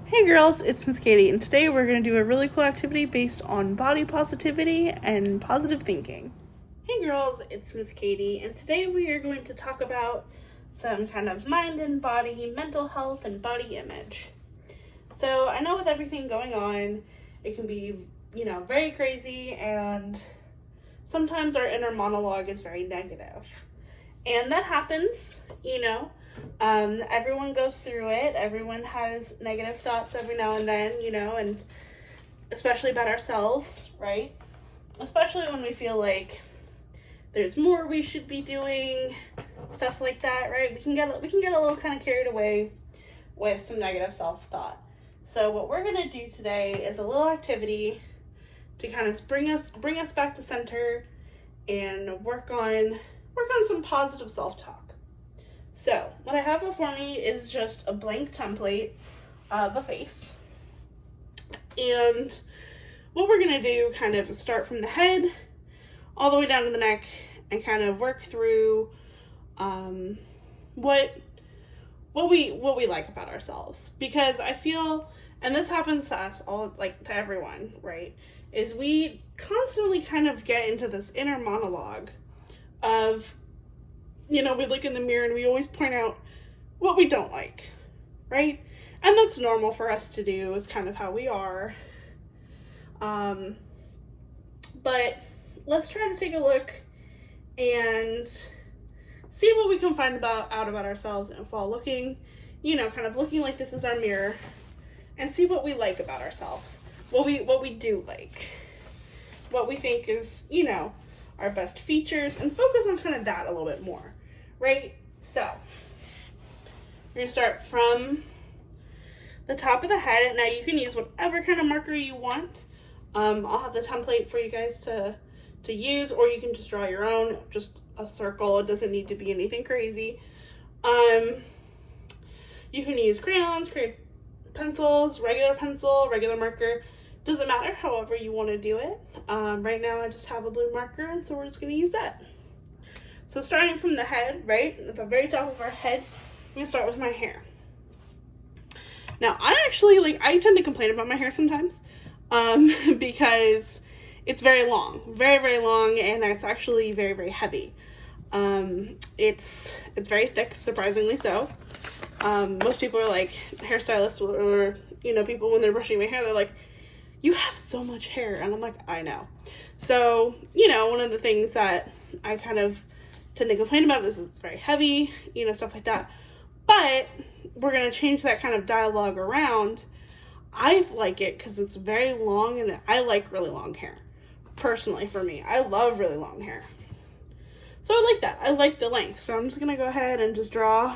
Hey girls, it's Miss Katie, and today we're going to do a really cool activity based on body positivity and positive thinking. Hey girls, it's Miss Katie, and today we are going to talk about some kind of mind and body, mental health, and body image. So I know with everything going on, it can be, very crazy, and sometimes our inner monologue is very negative. And that happens, everyone goes through it. Everyone has negative thoughts every now and then, and especially about ourselves, right? Especially when we feel like there's more we should be doing, stuff like that, right? We can get a little kind of carried away with some negative self-thought. So what we're gonna do today is a little activity to kind of bring us back to center and work on some positive self-talk. So what I have before me is just a blank template of a face. And what we're going to do kind of is start from the head all the way down to the neck and kind of work through what we like about ourselves. Because I feel, and this happens to us all, like to everyone, right, is we constantly kind of get into this inner monologue of, we look in the mirror and we always point out what we don't like, right? And that's normal for us to do. It's kind of how we are. But let's try to take a look and see what we can find out about ourselves, and while looking, kind of looking like this is our mirror, and see what we like about ourselves, what we do like, what we think is, our best features, and focus on kind of that a little bit more, right? So we're gonna start from the top of the head. Now you can use whatever kind of marker you want. I'll have the template for you guys to use, or you can just draw your own, just a circle. It doesn't need to be anything crazy. You can use crayons, pencils, regular pencil, regular marker. Doesn't matter, however you want to do it. Right now I just have a blue marker, and so we're just going to use that. So starting from the head, right, at the very top of our head, I'm going to start with my hair. Now I tend to complain about my hair sometimes because it's very long, very, very long, and it's actually very, very heavy. It's very thick, surprisingly so. Most people are like, hairstylists or, people when they're brushing my hair, they're like, you have so much hair. And I'm like, I know. So, one of the things that I kind of tend to complain about is it's very heavy, stuff like that. But we're going to change that kind of dialogue around. I like it because it's very long, and I like really long hair. Personally, for me, I love really long hair. So I like that. I like the length. So I'm just going to go ahead and just draw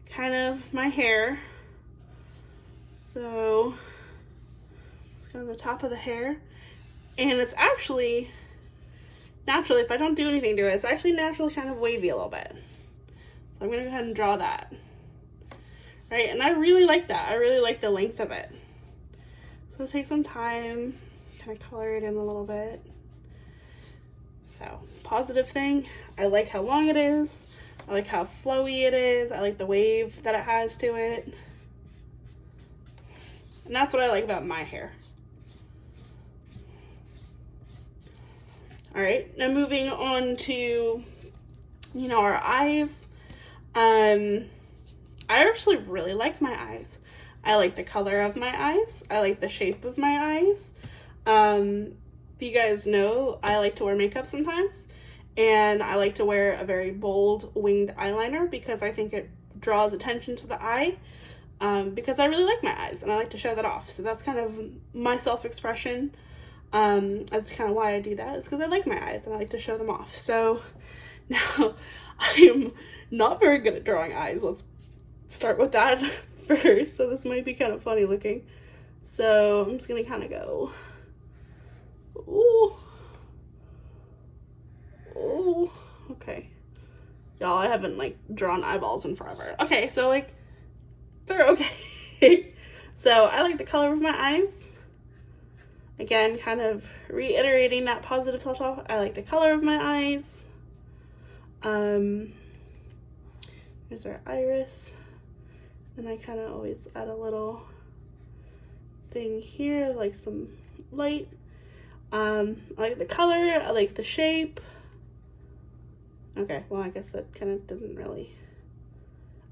kind of my hair. So let's go to the top of the hair. And it's actually, naturally, if I don't do anything to it, it's actually naturally kind of wavy a little bit. So I'm going to go ahead and draw that. Right, and I really like that. I really like the length of it. So take some time, kind of color it in a little bit. So, positive thing, I like how long it is. I like how flowy it is. I like the wave that it has to it. And that's what I like about my hair. All right, now moving on to, our eyes. I actually really like my eyes. I like the color of my eyes. I like the shape of my eyes. You guys know I like to wear makeup sometimes, and I like to wear a very bold winged eyeliner because I think it draws attention to the eye, because I really like my eyes and I like to show that off. So that's kind of my self-expression. That's kind of why I do that. It's because I like my eyes and I like to show them off. So now I'm not very good at drawing eyes. Let's start with that first. So this might be kind of funny looking. So I'm just gonna kind of go, ooh, okay. Y'all, I haven't drawn eyeballs in forever. Okay, so they're okay. So I like the color of my eyes. Again, kind of reiterating that positive self-talk. I like the color of my eyes. Here's our iris. Then I kind of always add a little thing here, like some light. I like the color, I like the shape. Okay, well, I guess that kind of didn't really,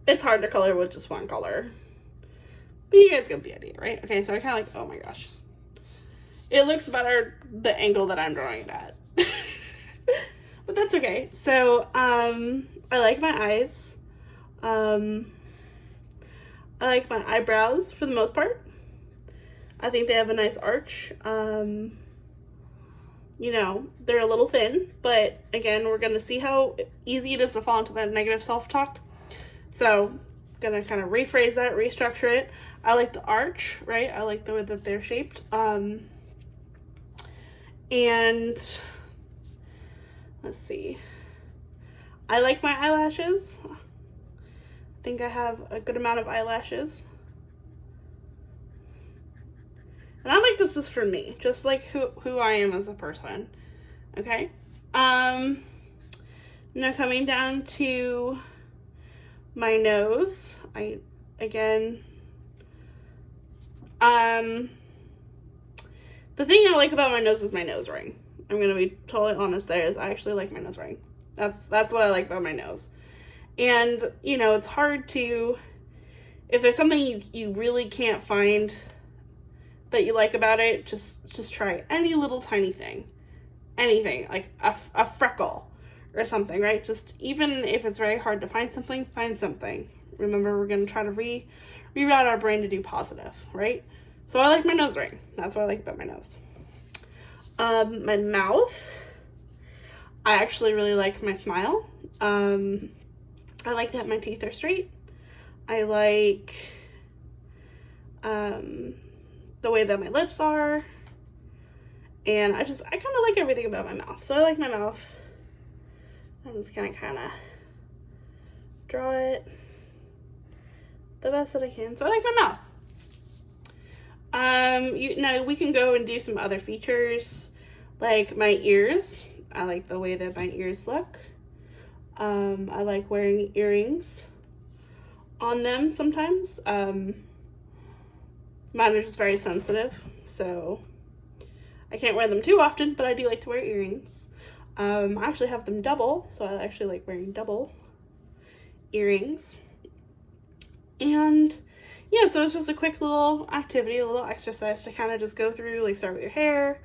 it's hard to color with just one color, but you guys get the idea, right? Okay, so I kind of like, oh my gosh, it looks better the angle that I'm drawing it at. But that's okay. So I like my eyes. I like my eyebrows for the most part. I think they have a nice arch. You know, they're a little thin, but again, we're going to see how easy it is to fall into that negative self-talk. So, gonna kind of rephrase that, restructure it. I like the arch, right? I like the way that they're shaped. And let's see. I like my eyelashes. I think I have a good amount of eyelashes. And I like this just for me, just like who I am as a person. Okay? Now coming down to my nose. The thing I like about my nose is my nose ring. I'm gonna be totally honest there, is I actually like my nose ring. That's what I like about my nose. And, you know, it's hard to, if there's something you really can't find that you like about it, just try any little tiny thing. Anything, like a freckle or something, right? Just even if it's very hard to find something, find something. Remember, we're going to try to reroute our brain to do positive, right? So I like my nose ring. That's what I like about my nose. My mouth, I actually really like my smile. I like that my teeth are straight. I like the way that my lips are. And I kind of like everything about my mouth. So I like my mouth. I'm just gonna kind of draw it the best that I can. So I like my mouth. You know, we can go and do some other features, like my ears. I like the way that my ears look. I like wearing earrings on them sometimes. Mine are just very sensitive, so I can't wear them too often, but I do like to wear earrings. I actually have them double, so I actually like wearing double earrings. And yeah, so it's just a quick little activity, a little exercise to kind of just go through, like start with your hair,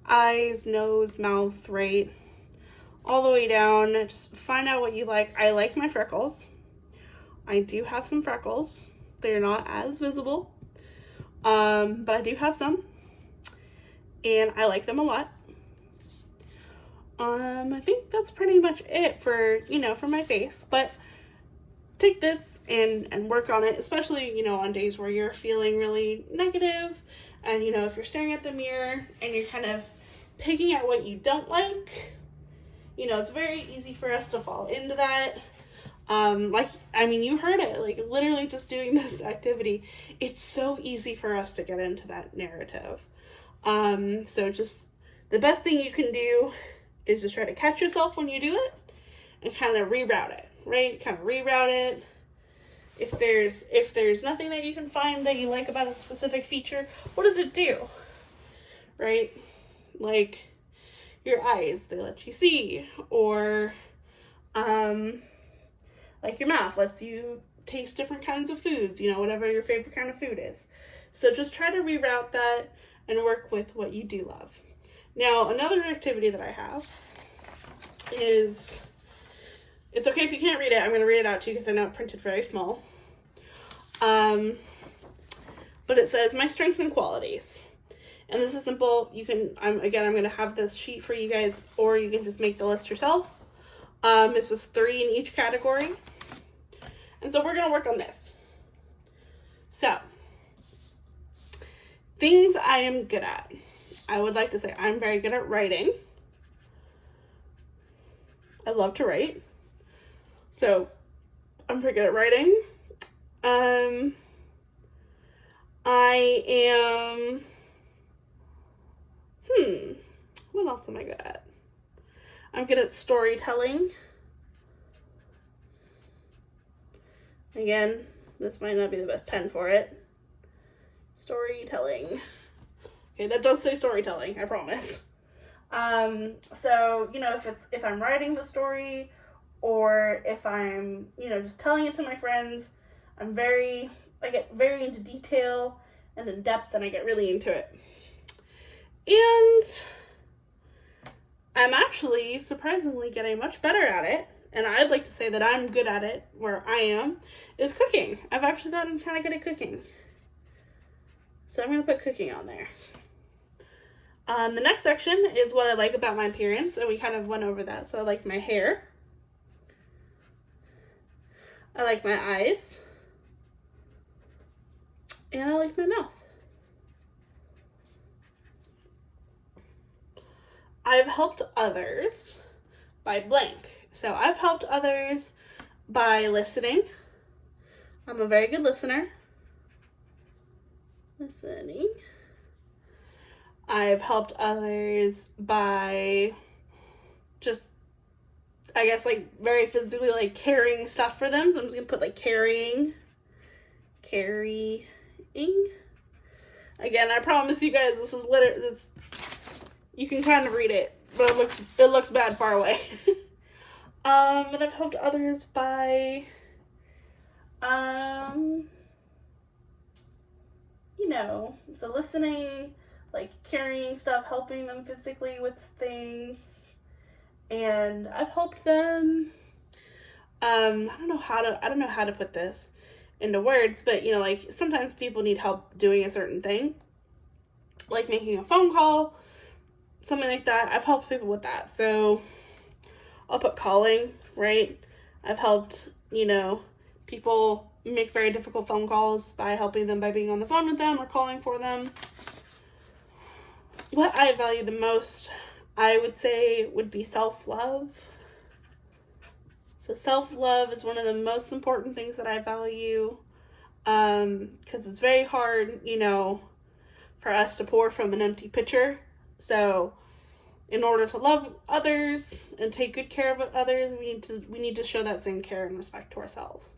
eyes, nose, mouth, right? All the way down, just find out what you like. I like my freckles. I do have some freckles. They're not as visible, but I do have some, and I like them a lot. I think that's pretty much it for, you know, for my face, but take this and work on it, especially, you know, on days where you're feeling really negative, and, you know, if you're staring at the mirror and you're kind of picking at what you don't like, you know, it's very easy for us to fall into that. Like, I mean, you heard it, like literally just doing this activity, it's so easy for us to get into that narrative. So just the best thing you can do is just try to catch yourself when you do it and kind of reroute it, right? Kind of reroute it. If there's nothing that you can find that you like about a specific feature, what does it do? Right? Like your eyes, they let you see, or like your mouth lets you taste different kinds of foods, you know, whatever your favorite kind of food is. So just try to reroute that and work with what you do love. Now, another activity that I have is, it's okay if you can't read it, I'm going to read it out to you because I know it printed very small. But it says, my strengths and qualities. And this is simple. You can, I'm going to have this sheet for you guys, or you can just make the list yourself. This is 3 in each category. And so we're going to work on this. So, things I am good at. I would like to say I'm very good at writing. I love to write. So, I'm pretty good at writing. I am, what else am I good at? I'm good at storytelling. Again, this might not be the best pen for it. Storytelling. Okay, that does say storytelling, I promise. So, you know, if I'm writing the story, or if I'm, you know, just telling it to my friends, I get very into detail and in depth, and I get really into it. And I'm actually surprisingly getting much better at it, and I'd like to say that I'm good at it where I am, is cooking. I've actually gotten kind of good at cooking. So I'm going to put cooking on there. The next section is what I like about my appearance, and we kind of went over that. So I like my hair. I like my eyes. And I like my mouth. I've helped others by blank. So I've helped others by listening. I'm a very good listener. Listening. I've helped others by just, I guess, like, very physically, like, carrying stuff for them. So I'm just gonna put, like, carrying. Again, I promise you guys, this is literally, you can kind of read it, but it looks bad far away. And I've helped others by, you know, so listening, like carrying stuff, helping them physically with things, and I've helped them, I don't know how to put this into words, but, you know, like, sometimes people need help doing a certain thing, like making a phone call, something like that. I've helped people with that. So I'll put calling, right? I've helped, you know, people make very difficult phone calls by helping them by being on the phone with them or calling for them. What I value the most, I would say, would be self-love. So self-love is one of the most important things that I value, because it's very hard, you know, for us to pour from an empty pitcher. So in order to love others and take good care of others, we need to show that same care and respect to ourselves.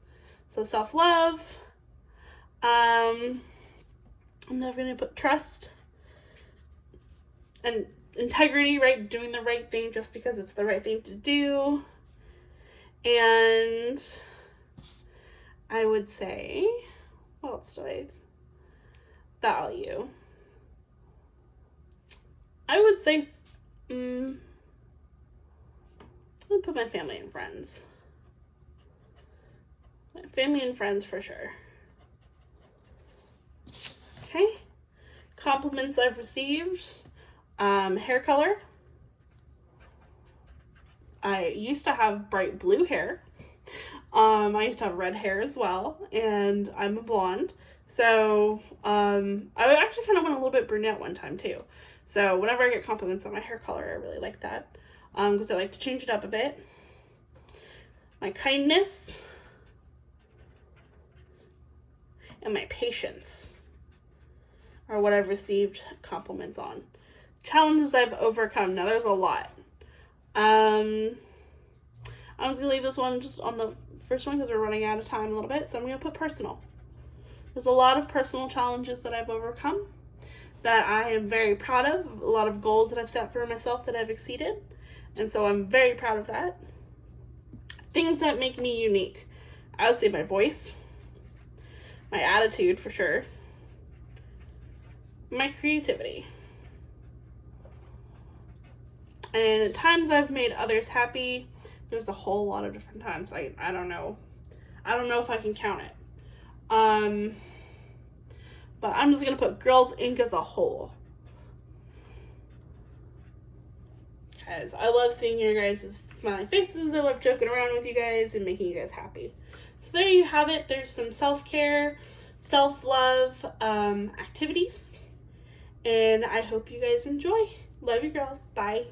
So self-love. I'm never going to put trust and integrity, right? Doing the right thing just because it's the right thing to do. And I would say, what else do I value? I would say, I'm gonna put my family and friends. My family and friends for sure. Okay. Compliments I've received. Hair color. I used to have bright blue hair. I used to have red hair as well, and I'm a blonde. So, I actually kind of went a little bit brunette one time too. So whenever I get compliments on my hair color, I really like that, because I like to change it up a bit. My kindness and my patience are what I've received compliments on. Challenges I've overcome. Now there's a lot. I'm just gonna leave this one just on the first one because we're running out of time a little bit. So I'm gonna put personal. There's a lot of personal challenges that I've overcome that I am very proud of. A lot of goals that I've set for myself that I've exceeded. And so I'm very proud of that. Things that make me unique. I would say my voice, my attitude for sure, my creativity. And at times I've made others happy. There's a whole lot of different times. I don't know. I don't know if I can count it. But I'm just going to put Girls Inc. as a whole. Because I love seeing your guys' smiling faces. I love joking around with you guys and making you guys happy. So there you have it. There's some self-care, self-love activities. And I hope you guys enjoy. Love you girls. Bye.